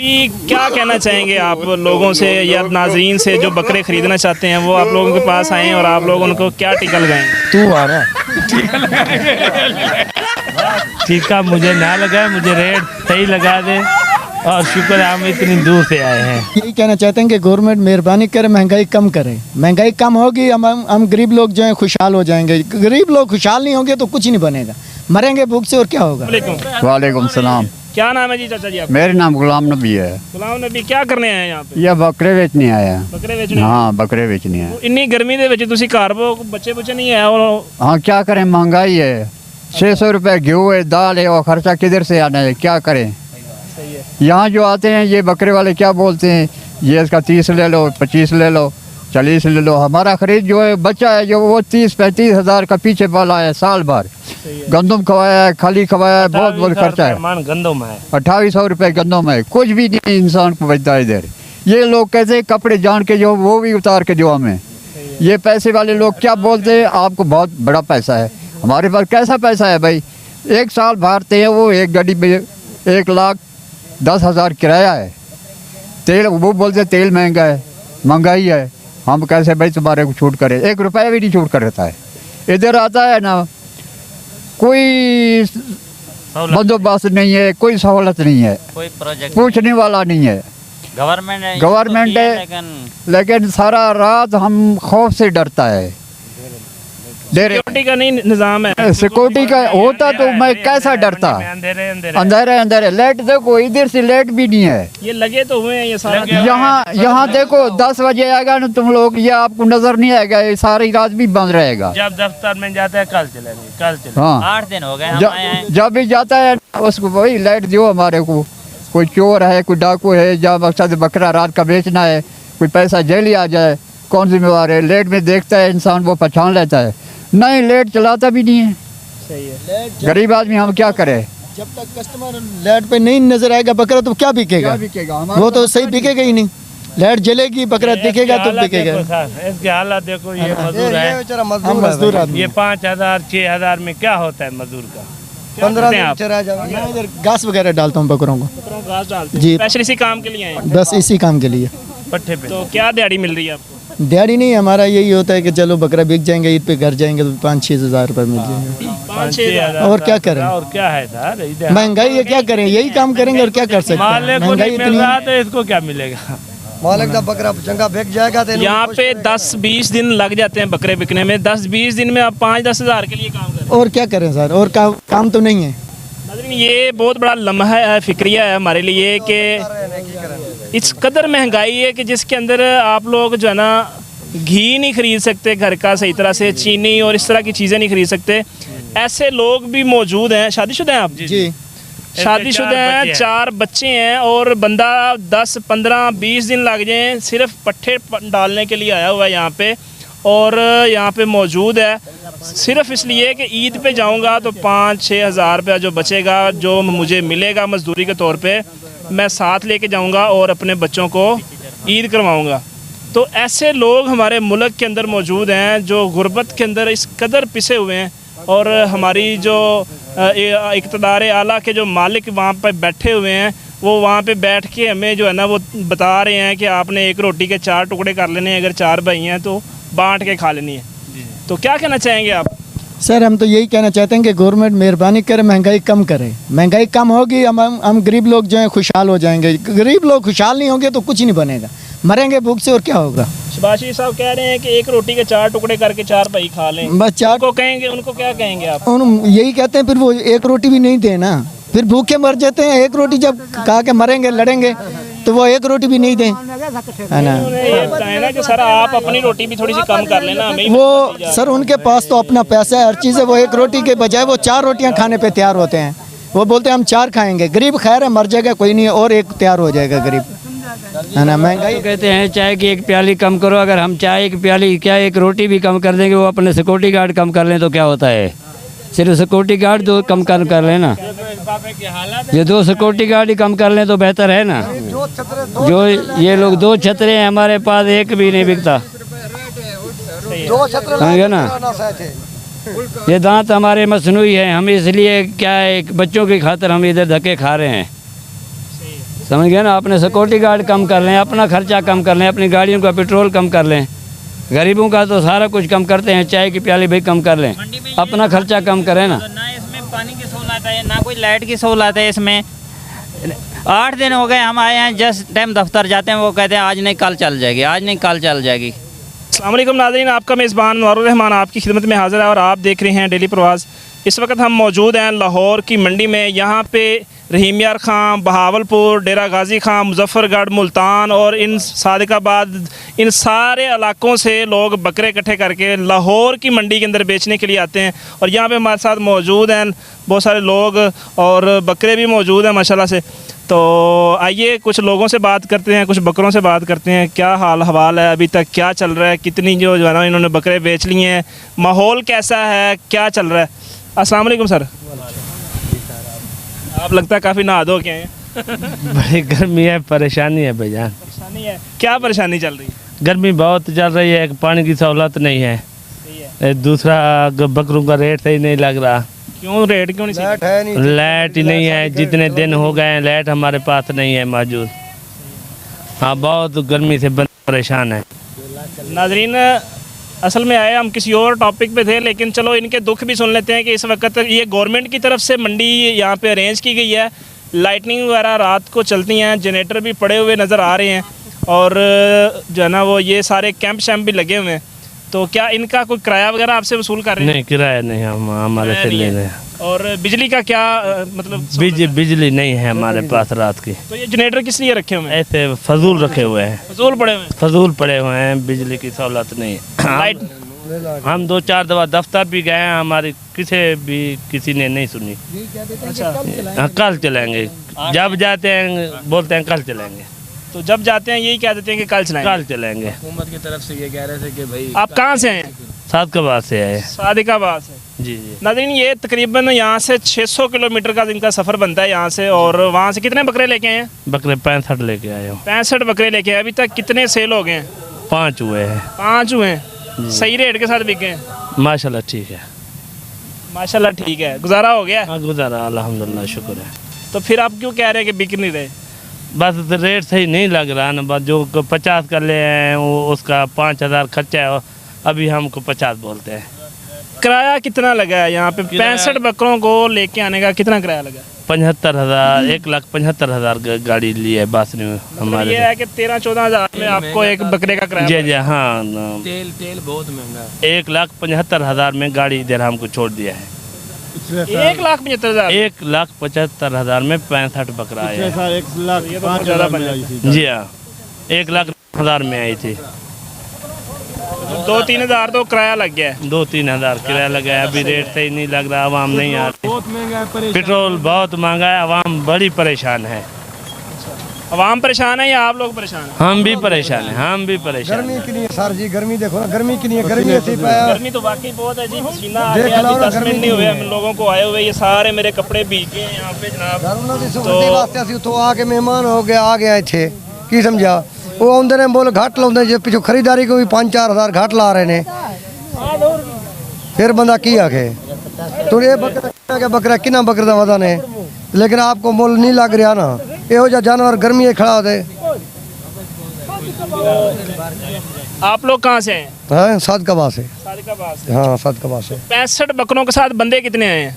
क्या कहना चाहेंगे आप लोगों से या नाजरीन से जो बकरे खरीदना चाहते हैं, वो आप लोगों के पास आए और आप लोग उनको क्या टिकल लगाएंगे? तू आ रहा टीका मुझे ना लगाए, मुझे रेट सही लगा दे और शुक्र है हम इतनी दूर से आए हैं। यही कहना चाहते हैं कि गवर्नमेंट मेहरबानी करे, महंगाई कम करे। महंगाई कम होगी, हम गरीब लोग जो हैं खुशहाल हो जाएंगे। गरीब लोग खुशहाल नहीं होंगे तो कुछ नहीं बनेगा, मरेंगे भूख से और क्या होगा। वालेकुम सलाम। क्या नाम है जी चाचा जी आपका? मेरा नाम गुलाम नबी है। गुलाम नबी, क्या करने आए हैं यहाँ पे? ये बकरे बेचने आया। बकरे बेचने? हाँ बकरे बेचने आया। इन्नी गर्मी ਦੇ ਵਿੱਚ ਤੁਸੀਂ ਘਰ बच्चे बुच्चे नहीं है? और हाँ क्या करें, महंगाई है। 600 रुपए गेहूँ है, दाल है, और खर्चा किधर से आना है, क्या करें। यहाँ जो आते हैं ये बकरे वाले क्या बोलते हैं, ये इसका 30 ले लो, 25 ले लो, 40 ले लो। हमारा खरीद जो है बच्चा है जो वो 30-35 हज़ार का पीछे पाला है साल भर। गंदम खवाया है, खाली खवाया है, बहुत बहुत खर्चा है। गंदम है 2800 रुपये गंदम है, कुछ भी नहीं इंसान को बचता है इधर। ये लोग कहते हैं कपड़े जान के जो वो भी उतार के जो हमें, ये पैसे वाले लोग क्या बोलते हैं आपको बहुत बड़ा पैसा है। हमारे पास कैसा पैसा है भाई, एक साल भरते हैं वो एक गाड़ी में 1,10,000 किराया है। तेल वो बोलते तेल महंगा है, महंगाई है, हम कैसे भाई तुम्हारे को छूट करें, 1 रुपया भी नहीं छूट कर रहता है। इधर आता है ना कोई बंदोबस्त नहीं है, कोई सहूलत नहीं है, कोई प्रोजेक्ट पूछने वाला नहीं है। गवर्नमेंट है लेकिन सारा रात हम खौफ से डरता है। सिक्योरिटी का नहीं निजाम है। सिक्योरिटी का होता तो मैं कैसा डरता। अंधेरे लाइट देखो, इधर से लाइट भी नहीं है। ये लगे तो हुए हैं ये सारा। यहाँ देखो 10 बजे आएगा ना तुम लोग, ये आपको नजर नहीं आएगा, ये सारी रात भी बंद रहेगा। जब दफ्तर में जाता है कल चले हाँ 8 दिन हो गए जब भी जाता है उसको वही लाइट दो हमारे को। कोई चोर है, कोई डाकू है, जब मकसद बकरा रात का बेचना है, कोई पैसा जेल आ जाए, कौन जिम्मेवार है। लाइट में देखता है इंसान, वो पहचान लेता है। नहीं लाइट चलाता भी नहीं है। सही है। गरीब आदमी हम क्या करें। जब तक कस्टमर लाइट पे नहीं नजर आएगा बकरा तो क्या बिकेगा, वो तो सही बिकेगा ही नहीं। लाइट जलेगी बकरा दिखेगा तो बिकेगा। इसके हालात देखो, ये मजदूर है, मजदूर आदमी। ये 5,000 6,000 में क्या होता है मजदूर का। 15 मैं इधर घास वगैरह डालता हूँ बकरों को। घास डालते हैं? जी स्पेशल इसी काम के लिए आए हैं? बस इसी काम के लिए। पट्टे पे तो क्या दिहाड़ी मिल रही है आपको? दिहाड़ी नहीं, हमारा यही होता है कि चलो बकरा बिक जाएंगे, ईद पे घर जाएंगे तो 5-6 हज़ार रुपये मिल जाएंगे। 5-6 हज़ार। और क्या करें, और क्या है सर, महंगाई है, क्या करें, यही काम करेंगे और क्या कर सकते हैं। मालिक को नहीं मिल रहा तो इसको क्या मिलेगा। मालिक का बकरा चंगा बिक जाएगा तो यहाँ पे 10-20 दिन लग जाते हैं बकरे बिकने में। 10-20 दिन में आप 5-10 हज़ार के लिए काम करें। और क्या करें सर, और काम तो नहीं है। ये बहुत बड़ा लम्हा है, फिक्रिया है हमारे लिए कि इस कदर महंगाई है कि जिसके अंदर आप लोग जो है ना घी नहीं खरीद सकते घर का सही तरह से, चीनी और इस तरह की चीज़ें नहीं खरीद सकते। ऐसे लोग भी मौजूद हैं। शादीशुदा हैं आप? जी शादीशुदा हैं, 4 बच्चे हैं और बंदा 10-15-20 दिन लग जाए सिर्फ पट्ठे डालने के लिए आया हुआ है यहाँ पे, और यहाँ पे मौजूद है सिर्फ इसलिए कि ईद पे जाऊँगा तो 5-6 हज़ार रुपया जो बचेगा, जो मुझे मिलेगा मजदूरी के तौर पे, मैं साथ लेके जाऊँगा और अपने बच्चों को ईद करवाऊँगा। तो ऐसे लोग हमारे मुल्क के अंदर मौजूद हैं जो गुर्बत के अंदर इस कदर पिसे हुए हैं। और हमारी जो इक़्तिदार आला के जो मालिक वहाँ पर बैठे हुए हैं, वो वहाँ पे बैठ के हमें जो है ना वो बता रहे हैं कि आपने एक रोटी के 4 टुकड़े कर लेने हैं, अगर 4 भाई हैं तो बांट के खा लेनी है। तो क्या कहना चाहेंगे आप? सर हम तो यही कहना चाहते हैं कि गवर्नमेंट मेहरबानी करे, महंगाई कम करे। महंगाई कम होगी, हम गरीब लोग जो हैं खुशहाल हो जाएंगे। गरीब लोग खुशहाल नहीं होंगे तो कुछ नहीं बनेगा, मरेंगे भूख से और क्या होगा। शबाशी साहब कह रहे हैं कि एक रोटी के 4 टुकड़े करके 4 भाई खा लें। बस 4 को कहेंगे, उनको क्या कहेंगे आप? यही कहते हैं, फिर वो एक रोटी भी नहीं देना, फिर भूखे मर जाते हैं। एक रोटी जब खा के मरेंगे, लड़ेंगे, तो वो एक रोटी भी नहीं दें, है ना। ये ना कि सर आप अपनी रोटी भी थोड़ी सी कम कर लेना। वो सर उनके पास तो अपना पैसा है, हर चीज़ है। वो एक रोटी के बजाय वो 4 रोटियां खाने पे तैयार होते हैं। वो बोलते हैं हम 4 खाएंगे। गरीब खैर है, मर जाएगा कोई नहीं, और एक तैयार हो जाएगा गरीब, है ना। महंगाई कहते हैं चाय की 1 प्याली कम करो। अगर हम चाय 1 प्याली क्या 1 रोटी भी कम कर देंगे, वो अपने सिक्योरिटी गार्ड कम कर लें तो क्या होता है। सिर्फ सिक्योरिटी गार्ड 2 कम कर लें ना, ये 2 सिक्योरिटी गार्ड ही कम कर लें तो बेहतर है ना। जो ये लोग 2 छतरे हैं, हमारे पास 1 भी नहीं बिकता, समझे ना। ये दांत हमारे मसनूई है, हम इसलिए क्या है बच्चों की खातिर हम इधर धक्के खा रहे हैं, समझ गए ना, अपने सिक्योरिटी गार्ड कम कर लें, अपना खर्चा कम कर लें, अपनी गाड़ियों का पेट्रोल कम कर लें। गरीबों का तो सारा कुछ कम करते हैं, चाय की प्याली भाई कम कर लें, अपना खर्चा कम करें ना। ना इसमें पानी की सहूलत है, ना कोई लाइट की सहूलत है इसमें। 8 दिन हो गए हम आए हैं, जस्ट टाइम दफ्तर जाते हैं वो कहते हैं आज नहीं कल चल जाएगी, आज नहीं कल चल जाएगी। अस्सलाम वालेकुम नाज़रीन, आपका मेज़बान नवारुल रहमान आपकी खिदमत में हाज़िर है और आप देख रहे हैं डेली प्रवास। इस वक्त हम मौजूद हैं लाहौर की मंडी में। यहाँ पे रहीम यार खां, बहावलपुर, डेरा गाजी खां, मुजफ्फरगढ़, मुल्तान और इन सादिकाबाद, इन सारे इलाकों से लोग बकरे इकट्ठे करके लाहौर की मंडी के अंदर बेचने के लिए आते हैं। और यहाँ पे हमारे साथ मौजूद हैं बहुत सारे लोग और बकरे भी मौजूद हैं माशाल्लाह से। तो आइए कुछ लोगों से बात करते हैं, कुछ बकरों से बात करते हैं, क्या हाल हवाल है, अभी तक क्या चल रहा है, कितनी जो है ना इन्होंने बकरे बेच लिए हैं, माहौल कैसा है, क्या चल रहा है। अस्सलाम वालेकुम सर, आप लगता है काफ़ी नहा धो के हैं। बड़ी गर्मी है, परेशानी है भैया। परेशानी है, क्या परेशानी चल रही है? गर्मी बहुत चल रही है, पानी की सहूलत नहीं है, दूसरा बकरों का रेट सही नहीं लग रहा। क्यों रेट क्यों नहीं सही? लाइट है नहीं, लाइट ही नहीं है, जितने दिन हो गए हैं लाइट हमारे पास नहीं है मौजूद। हाँ, बहुत गर्मी से परेशान है। नाजरीन, असल में आए हम किसी और टॉपिक पे थे, लेकिन चलो इनके दुख भी सुन लेते हैं कि इस वक्त ये गवर्नमेंट की तरफ से मंडी यहाँ पे अरेंज की गई है। लाइटनिंग वगैरह रात को चलती हैं, जनरेटर भी पड़े हुए नज़र आ रहे हैं और जो है ना वो ये सारे कैंप शैम्प भी लगे हुए हैं। तो क्या इनका कोई किराया वगैरह आपसे वसूल कर रहे हैं? नहीं, किराया नहीं, हम हमारे से ले रहे हैं। और बिजली का क्या मतलब? बिजली नहीं है हमारे पास रात की। तो ये जनरेटर किस लिए रखे हुए हैं? ऐसे फजूल रखे हुए हैं, फजूल पड़े हुए हैं, फजूल पड़े हुए हैं, बिजली की सहूलत नहीं है। लाइट हम 2-4 दफा दफ्तर भी गए हैं, हमारी किसी ने नहीं सुनी। अच्छा, हाँ, कल चलेंगे, जब जाते हैं बोलते हैं कल चलेंगे, तो जब जाते हैं यही कह देते हैं कि कल चलाएंगे। कल चलेंगे। हुकूमत की तरफ से ये कह रहे थे कि भाई आप कहाँ से हैं? सादकाबाद से आए। सादिकाबाद से। जी जी। नाज़रीन, ये तकरीबन यहाँ से 600 किलोमीटर का इनका सफ़र बनता है यहाँ से। और वहाँ से कितने बकरे लेके आए हैं? बकरे 65 लेके आए हूँ। 65 बकरे लेके आए। अभी तक कितने सेल हो गए हैं? 5 हुए हैं। 5 हुए हैं। सही रेट के साथ बिक गए हैं? माशाल्लाह ठीक है। माशाल्लाह ठीक है, गुजारा हो गया? हाँ, गुजारा अल्हम्दुलिल्लाह, शुक्र है। तो फिर आप क्यों कह रहे हैं कि बिक नहीं रहे? बस रेट सही नहीं लग रहा ना, बस जो 50 कर ले हैं वो उसका 5000 खर्चा है, अभी हमको 50 बोलते हैं। किराया कितना लगा है यहाँ पे? 65 बकरों को लेके आने का कितना किराया लगा? 75,000, 1,75,000 गाड़ी ली है बस ने मतलब हमारे। ये है कि 13-14 हज़ार में आपको एक बकरे का किराया जी जी। हाँ, तेल बहुत महंगा है। 1,75,000 में गाड़ी इधर हमको छोड़ दिया है। 1,75,000? 1,75,000 में 65 बकरा आया है। ये तो बहुत ज़्यादा बन जाता है। जी हाँ, 1,00,000 में आई थी। 2-3 हज़ार तो किराया लग गया है। 2-3 हज़ार किराया लगा है, अभी रेट सही नहीं लग रहा, आवाम नहीं आ रही। बहुत महंगा है, पेट्रोल बहुत महंगा है, आवाम बड़ी परेशान है। आवाम परेशान है या आप लोग परेशान हैं? हम भी परेशान हैं, हम भी परेशान गर्मी हैं। की नहीं है सर जी, गर्मी देखो ना, गर्मी की नहीं है, गर्मी ऐसी पाया। गर्मी तो वाकई बहुत है जी, पसीना आ देख गया। लो ना, 10 मिनट गर्मी नहीं हुए नहीं हम लोगों को आए हुए, ये सारे मेरे कपड़े भीग गए हैं यहाँ पे जनाब। ਉਹਨਾਂ ਦੀ ਸੁਵਿਧਾ ਵਾਸਤੇ ਅਸੀਂ ਉੱਥੋਂ ਆ ਕੇ ਮਹਿਮਾਨ ਹੋ ਕੇ ਆ ਗਏ ਇੱਥੇ, ਕੀ ਸਮਝਿਆ? ਉਹ ਆਉਂਦੇ ਨੇ ਮੁੱਲ ਘੱਟ ਲਾਉਂਦੇ, ਜੇ ਪਿੱਛੋਂ ਖਰੀਦਾਰੀ ਕੋਈ 5-4 ਹਜ਼ਾਰ ਘੱਟ ਲਾ ਰਹੇ ਨੇ, ਫਿਰ ਬੰਦਾ ਕੀ ਆਖੇ? ਤੂੰ ਇਹ ਬੱਕਰਾ ਕਿੰਨਾ ਬੱਕਰੇ ਦਾ ਵਜ਼ਨ ਹੈ, ਲੇਕਿਨ ਆਪਕੋ ਮੁੱਲ ਨਹੀਂ ਲੱਗ ਰਿਹਾ ਨਾ। ਇਹੋ ਜਿਹਾ ਜਾਨਵਰ ਗਰਮੀ ਖੜਾ ਹੋਦੇ। आप लोग कहाँ से हैं? हाँ, सादकाबाद से। सादिकाबाद से। हाँ, सादकाबाद से। 65 बकरों के साथ बंदे कितने आए हैं?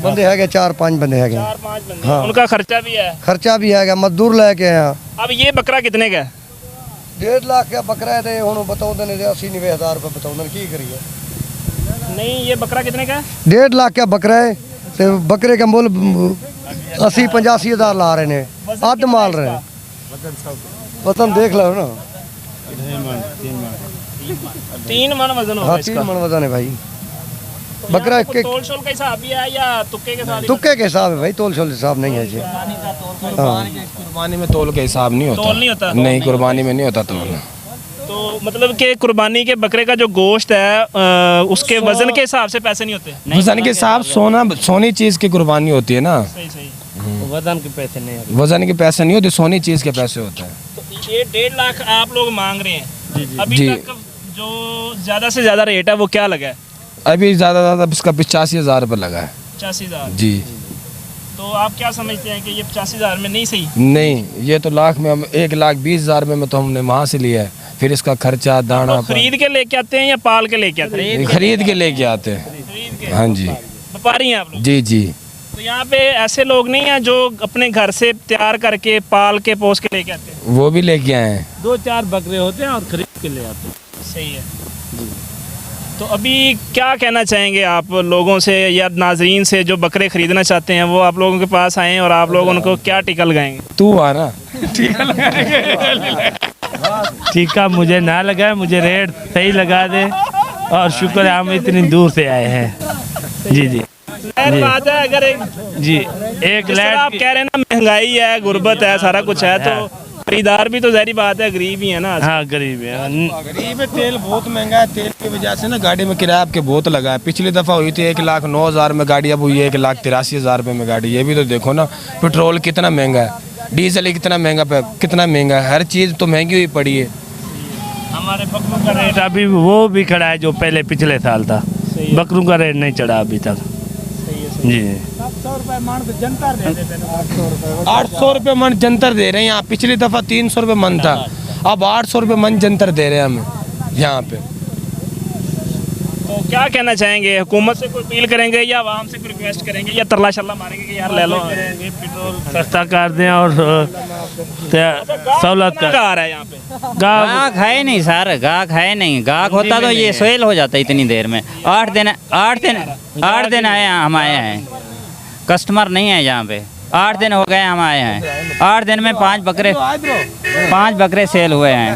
बंदे है 4-5 बंदे है। 4-5 बंदे। हाँ। उनका खर्चा भी है? खर्चा भी है, मजदूर लेके आया। अब ये बकरा कितने का है? 1.5 लाख का बकरा है, ਹੁਣ बताਉਂਦੇ ਨੇ 80-90 रुपए बताਉਂਦੇ ਨੇ, ਕੀ ਕਰੀਏ? नहीं, ये बकरा कितने का है? 1.5 लाख का बकरा है, तो बकरे का मुल 80-85 हज़ार ला रहे ने, अध माल रहे। वतन देख लो ना। 3 मन वजन होगा हाँ, इसका। 3 मन वजन है भाई। तो बकरा यहाँ पे के तोल शोल का हिसाब भी है या तुक्के के साथ? तुक्के के हिसाब है भाई, तोल शोल हिसाब नहीं है जी। कुर्बानी में तोल के हिसाब नहीं होता। तोल नहीं होता? नहीं, कुर्बानी में नहीं होता तोल। तो मतलब कि कुर्बानी के बकरे का जो गोश्त है उसके वजन के हिसाब से पैसे नहीं होते? वजन के हिसाब सोनी चीज की कुर्बानी होती है ना, सही सही। वजन के पैसे नहीं होते। वजन के पैसे नहीं होते, सोनी चीज के पैसे होते हैं। तो ये 1.5 लाख आप लोग मांग रहे हैं। अभी जी। तक जो ज़्यादा से ज़्यादा रेट है वो क्या लगा है? अभी ज़्यादा इसका 85,000 रुपये लगा है। 85,000। जी। तो आप क्या समझते हैं कि ये 85,000 में नहीं सही? नहीं, ये तो लाख में हम 1,20,000 में तो हमने वहाँ से लिया है, फिर इसका खर्चा दाना खरीद के लेके आते हैं या पाल के लेके आते हैं? खरीद के लेके आते हैं। हाँ जी, व्यापारी हैं आप लोग? जी जी। तो यहाँ पे ऐसे लोग नहीं हैं जो अपने घर से तैयार करके पाल के पोस के लेके आते हैं? वो भी लेके आए हैं। 2-4 बकरे होते हैं और खरीद के ले आते हैं। सही है। तो अभी क्या कहना चाहेंगे आप लोगों से या नाजरीन से जो बकरे खरीदना चाहते हैं, वो आप लोगों के पास आएँ और आप लोग उनको क्या टिकल लगाएंगे? तू आना। टीका मुझे ना लगाए, मुझे रेट सही लगा दे, और शुक्र है हम इतनी दूर से आए हैं। जी जी बात है, अगर जी, एक जिस तरह लाइट आप कह रहे हैं ना, महंगाई है, गुर्बत है, सारा कुछ है, तो खरीदार भी तो जहरी बात है गरीब ही है ना। हाँ गरीब है। गरीब है, तेल बहुत महंगा है, तेल की वजह से ना गाड़ी में किराया आपके बहुत लगा है। पिछली दफ़ा हुई थी 1,09,000 में गाड़ी, अब हुई है 1,83,000 रुपये में गाड़ी। ये भी तो देखो ना, पेट्रोल कितना महंगा है, डीजल कितना महंगा है, हर चीज़ तो महंगी हुई पड़ी है। हमारे बकरों का रेट अभी वो भी खड़ा है जो पहले पिछले साल था। बकरों का रेट नहीं चढ़ा अभी तक। जी 800 रुपये मन जंतर दे रहे हैं यहाँ। पिछली दफ़ा 300 रुपये मन था, अब 800 रुपये मन जंतर दे रहे हैं हमें यहाँ पे। तो क्या कहना चाहेंगे, हुकूमत से कोई अपील करेंगे या आवाम से कोई रिक्वेस्ट करेंगे या तरला शल्ला मारेंगे कि यार ले लो? पेट्रोल सस्ता कर दें और सहूलत कर। आ रहा है यहाँ पे गाहक है नहीं सर, गाहक है नहीं। गाहक होता तो ये सेल हो जाता इतनी देर में। 8 दिन आए हम आए हैं, कस्टमर नहीं है यहाँ पे। 8 दिन हो गए हम आए हैं, 8 दिन में 5 बकरे सेल हुए हैं।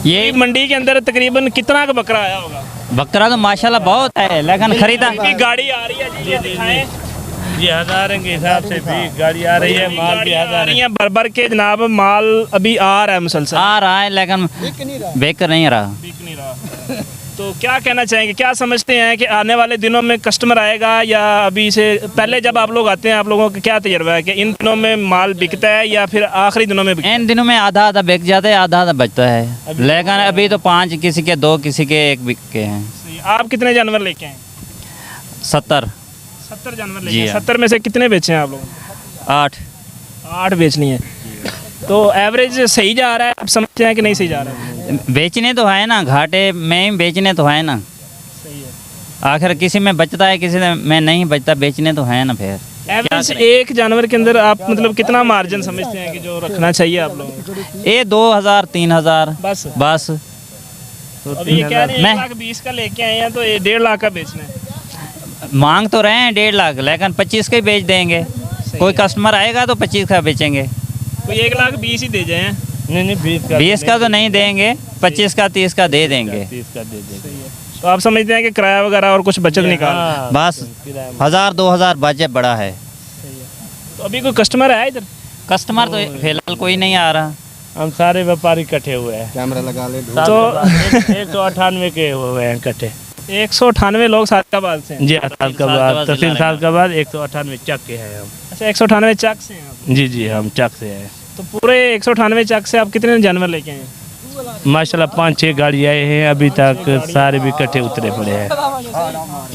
ये मंडी के अंदर तकरीबन कितना का बकरा आया होगा? बकरा तो माशाल्लाह बहुत है, लेकिन खरीदा गाड़ी आ रही है जी, ये दिखाएं। जी हज़ार के हिसाब से भी गाड़ी आ रही है, माल भी आ रही है भर के जनाब, माल अभी आ रहा है मुसलसल आ रहा है, लेकिन बेच नहीं रहा। बिक नहीं रहा। तो क्या कहना चाहेंगे, क्या समझते हैं कि आने वाले दिनों में कस्टमर आएगा या अभी से पहले जब आप लोग आते हैं, आप लोगों का क्या तजर्बा है कि इन दिनों में माल बिकता है या फिर आखिरी दिनों में? इन दिनों में आधा बिक जाता है, आधा बचता है, लेकिन अभी तो 5 किसी के 2 किसी के 1 बिक के हैं। आप कितने जानवर लेके आए? 70 जानवर लेके आए। 70 में से कितने बेचे हैं आप लोगों? 8 बेच लिए हैं। तो एवरेज सही जा रहा है, आप समझते हैं कि नहीं सही जा रहा है? बेचने तो है ना, घाटे में बेचने तो है ना। सही है। आखिर किसी में बचता है, किसी में नहीं बचता, बेचने तो है ना। फिर एवरेज एक जानवर के अंदर आप मतलब कितना मार्जिन समझते हैं कि जो रखना चाहिए आप लोगों को? ये 2,000 3,000 बस। तो अभी ये कह रहे हैं 1,20,000 का लेके आए हैं, तो ये 1.5 लाख का बेचना है। मांग तो रहे हैं 1.5 लाख, लेकिन 25 का ही बेच देंगे। कोई कस्टमर आएगा तो 25 का बेचेंगे। कोई 1,20,000 ही दे जाए। नहीं 20 का तो नहीं देंगे, 25 का 30 का दे देंगे। 30 का दे देंगे। तो आप समझते हैं कि किराया वगैरह और कुछ बचत निकाल, बस 1,000-2,000 बजट बड़ा है। तो अभी कोई कस्टमर है इधर? कस्टमर तो फिलहाल कोई नहीं आ रहा। हम सारे व्यापारी इकट्ठे हुए हैं। कैमरा लगा ले। तो 198 के हुए हैं इकट्ठे। 198 लोग सालकाबाद से हैं? जी तहसील सालकाबाद 198 चक के हैं हम। अच्छा 198 चक से हैं आप? जी हम चक से हैं। तो पूरे 198 चक से आप कितने जानवर लेके आए हैं? माशाल्लाह 5-6 गाड़ी आए हैं, अभी तक सारे भी इकट्ठे उतरे पड़े हैं।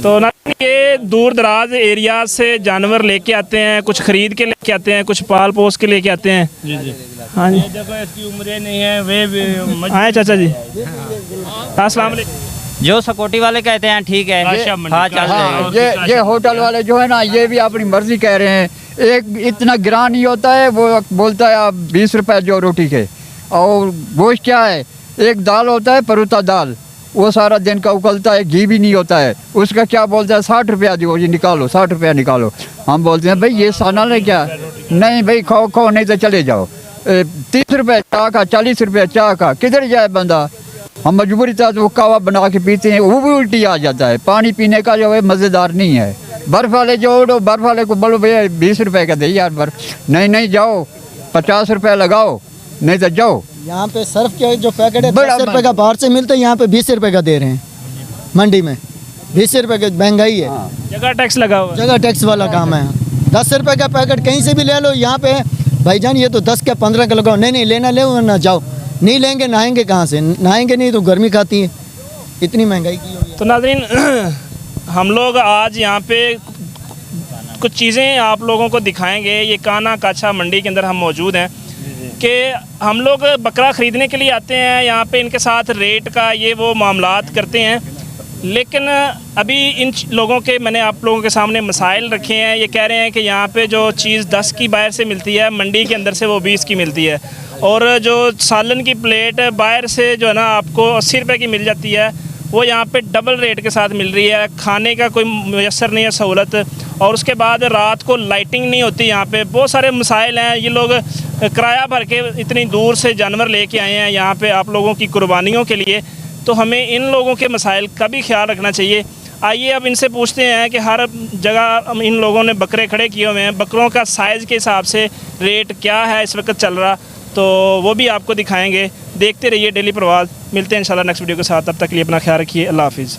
तो ना ये दूर दराज एरिया से जानवर लेके आते हैं, कुछ खरीद के लेके आते हैं, कुछ पाल पोस के लेके आते हैं। जी हाँ जी, देखो इसकी उम्रें नहीं है, वे भी आए चाचा जी। अस्सलाम वालेकुम। जो सिक्योरिटी वाले कहते हैं ठीक है, हाँ चल जाएगा। ये होटल वाले जो है ना, ये भी अपनी मर्जी कह रहे हैं। एक इतना गिरान नहीं होता है, वो बोलता है आप 20 रुपए जो रोटी के। और गोश्त क्या है, एक दाल होता है परूता दाल, वो सारा दिन का उकलता है, घी भी नहीं होता है। उसका क्या बोलता है 60 रुपया दो, ये निकालो 60 रुपया निकालो। हम बोलते हैं भाई ये सानल है क्या? नहीं भाई खाओ नहीं तो चले जाओ। 30 रुपये चाय का, 40 रुपये चाय का, किधर जाए बंदा? हम मजबूरी था तो वो कावा बना के पीते हैं, वो भी उल्टी आ जाता है। पानी पीने का जो है मज़ेदार नहीं है। बर्फ़ वाले जो बर्फ़ वाले को बोलो भैया 20 रुपये का दे यार बर्फ़। नहीं जाओ 50 रुपये लगाओ, नहीं तो जाओ। यहाँ पे सर्फ के जो पैकेट है 10 रुपये का बाहर से मिलता है, यहाँ पे 20 रुपये का दे रहे हैं मंडी में। 20 रुपये की महंगाई है। जगह टैक्स लगा हुआ है। जगह टैक्स वाला काम है। 10 रुपये का पैकेट कहीं से भी ले लो, यहाँ पे भाईजान ये तो 10 का 15 का लगाओ। नहीं लेना ले ना जाओ। नहीं लेंगे नहाएंगे कहाँ से? नहाएंगे नहीं तो गर्मी खाती है, इतनी महंगाई की हुई है। तो नाज़रीन हम लोग आज यहाँ पे कुछ चीज़ें आप लोगों को दिखाएंगे। ये काना काछा मंडी के अंदर हम मौजूद हैं कि हम लोग बकरा ख़रीदने के लिए आते हैं, यहाँ पे इनके साथ रेट का ये वो मामलात करते हैं, लेकिन अभी इन लोगों के मैंने आप लोगों के सामने मसाइल रखे हैं। ये कह रहे हैं कि यहाँ पे जो चीज़ 10 की बाहर से मिलती है, मंडी के अंदर से वो 20 की मिलती है, और जो सालन की प्लेट बाहर से जो है ना आपको 80 रुपये की मिल जाती है, वो यहाँ पे डबल रेट के साथ मिल रही है। खाने का कोई मैसर नहीं है सहूलत, और उसके बाद रात को लाइटिंग नहीं होती। यहाँ पे बहुत सारे मसाइल हैं। ये लोग किराया भर के इतनी दूर से जानवर लेके आए हैं यहाँ पे आप लोगों की कुर्बानियों के लिए, तो हमें इन लोगों के मसाइल का भी ख्याल रखना चाहिए। आइए अब इनसे पूछते हैं कि हर जगह इन लोगों ने बकरे खड़े किए हुए हैं, बकरों का साइज़ के हिसाब से रेट क्या है इस वक्त चल रहा, तो वो भी आपको दिखाएंगे। देखते रहिए डेली प्रवास। मिलते हैं इंशाल्लाह नेक्स्ट वीडियो के साथ, तब तक के लिए अपना ख्याल रखिए। अल्लाह हाफिज़।